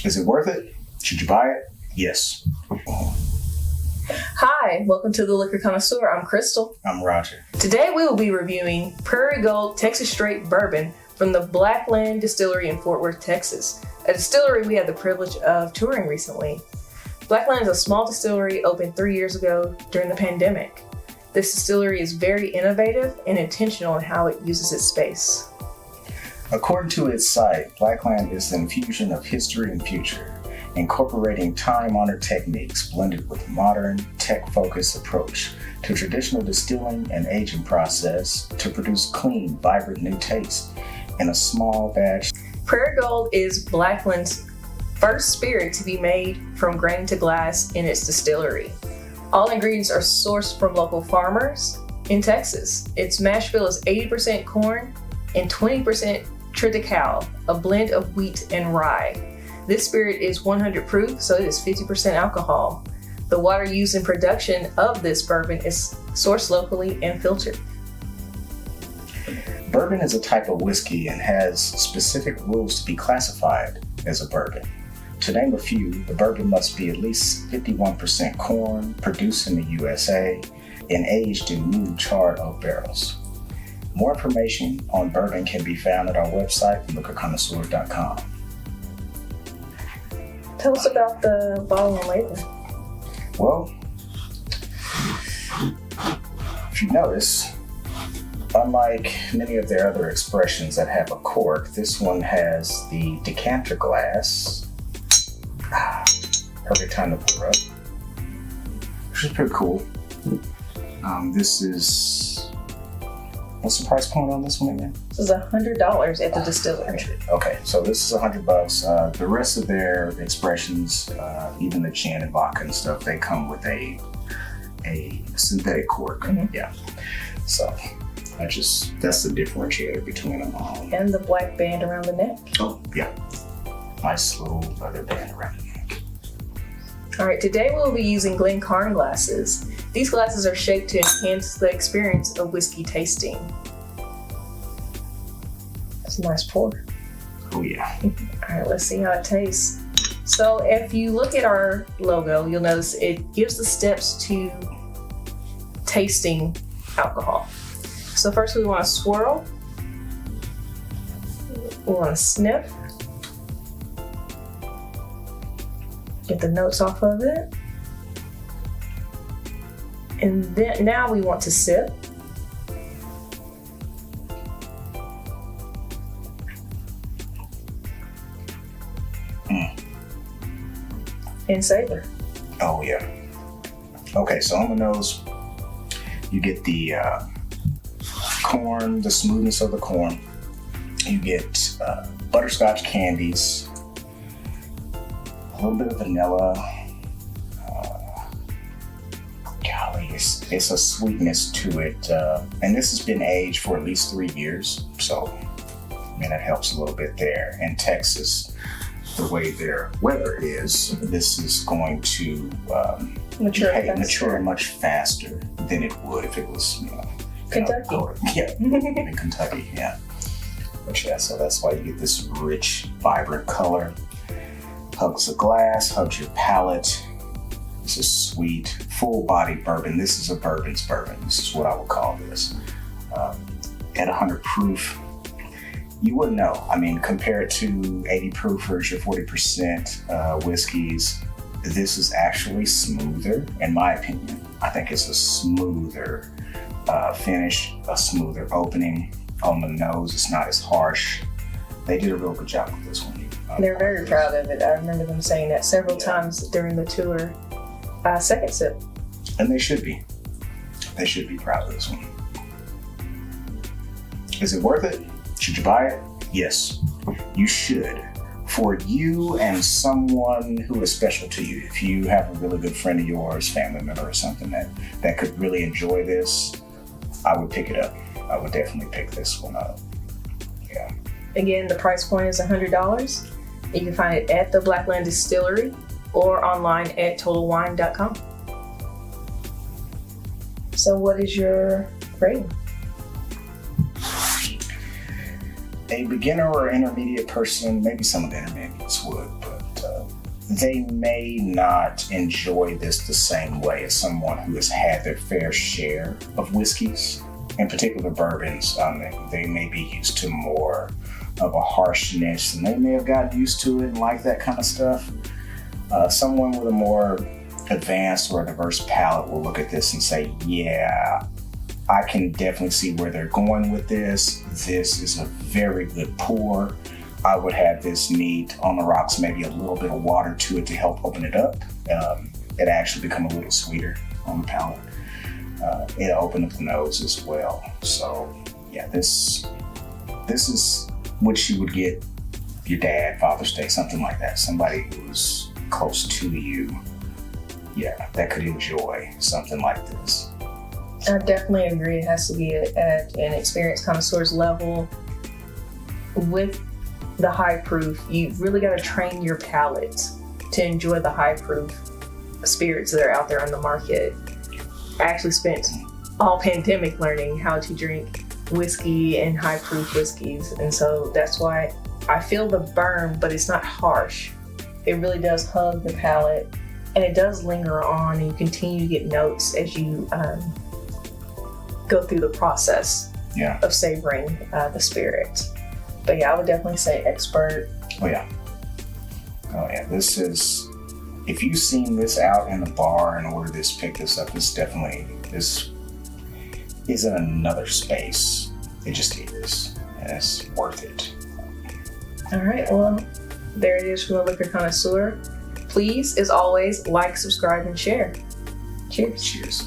Is it worth it? Should you buy it? Yes. Hi, welcome to the Liquor Connoisseur. I'm Crystal. I'm Roger. Today we will be reviewing Prairie Gold Texas Straight Bourbon from the Blackland Distillery in Fort Worth, Texas, a distillery we had the privilege of touring recently. Blackland is a small distillery opened 3 years ago during the pandemic. This distillery is very innovative and intentional in how it uses its space. According to its site, Blackland is the infusion of history and future, incorporating time-honored techniques blended with modern, tech-focused approach to traditional distilling and aging process to produce clean, vibrant new taste in a small batch. Prairie Gold is Blackland's first spirit to be made from grain to glass in its distillery. All ingredients are sourced from local farmers in Texas. Its mash bill is 80% corn and 20% triticale, a blend of wheat and rye. This spirit is 100 proof, so it is 50% alcohol. The water used in production of this bourbon is sourced locally and filtered. Bourbon is a type of whiskey and has specific rules to be classified as a bourbon. To name a few, the bourbon must be at least 51% corn, produced in the USA, and aged in new charred oak barrels. More information on bourbon can be found at our website, liquorconnoisseur.com. Tell us about the bottle and label. Well, if you notice, unlike many of their other expressions that have a cork, this one has the decanter glass. Perfect time to pour up, which is pretty cool. This is, what's the price point on this one again? This is $100 at the distillery. Okay, so this is $100. The rest of their expressions, even the gin and vodka and stuff, they come with a synthetic cork. Mm-hmm. Yeah. So that's the differentiator between them all. And the black band around the neck. Oh, yeah. Nice little leather band around the neck. All right, today we'll be using Glencairn glasses. These glasses are shaped to enhance the experience of whiskey tasting. That's a nice pour. Oh, yeah. All right, let's see how it tastes. So if you look at our logo, you'll notice it gives the steps to tasting alcohol. So first we want to swirl. We want to sniff. Get the notes off of it. And then now we want to sip. And savor. Oh, yeah. Okay, so on the nose, you get the corn, the smoothness of the corn. You get butterscotch candies, a little bit of vanilla. Golly, it's a sweetness to it. And this has been aged for at least 3 years. So, I mean, that helps a little bit there. In Texas, the way their weather is, this is going to mature much faster than it would if it was, Kentucky. In Kentucky, yeah. But yeah, so that's why you get this rich, vibrant color. Hugs the glass, hugs your palate. This is sweet, full-bodied bourbon. This is a bourbon's bourbon. This is what I would call this. At 100 proof, you wouldn't know. I mean, compared to 80 proofers or 40% whiskeys, this is actually smoother, in my opinion. I think it's a smoother finish, a smoother opening on the nose. It's not as harsh. They did a real good job with this one. They're very proud of it. I remember them saying that several times during the tour. Second sip. And they should be. They should be proud of this one. Is it worth it? Should you buy it? Yes, you should. For you and someone who is special to you. If you have a really good friend of yours, family member or something that could really enjoy this, I would pick it up. I would definitely pick this one up. Yeah. Again, the price point is $100. You can find it at the Blackland Distillery or online at totalwine.com. So what is your rating? A beginner or intermediate person, maybe some of the intermediates would, but they may not enjoy this the same way as someone who has had their fair share of whiskeys. In particular, bourbons, they may be used to more of a harshness, and they may have gotten used to it and like that kind of stuff. Someone with a more advanced or diverse palate will look at this and say, yeah, I can definitely see where they're going with this. This is a very good pour. I would have this neat on the rocks, maybe a little bit of water to it to help open it up. It actually become a little sweeter on the palate. It'll open up the nose as well. So yeah, this is what you would get your dad, Father's Day, something like that. Somebody who's close to you, yeah, that could enjoy something like this. I definitely agree. It has to be at an experienced connoisseur's level. With the high proof, you really got to train your palate to enjoy the high proof spirits that are out there on the market. I actually spent all pandemic learning how to drink whiskey and high proof whiskeys, and so that's why I feel the burn, but it's not harsh. It really does hug the palate, and it does linger on, and you continue to get notes as you go through the process of savoring the spirit. But yeah, I would definitely say expert. Oh yeah. This is, if you've seen this out in the bar and order this, pick this up, this is in another space. It just is, and it's worth it. All right, well, there it is from the Liquor Connoisseur. Please, as always, like, subscribe, and share. Cheers. Cheers.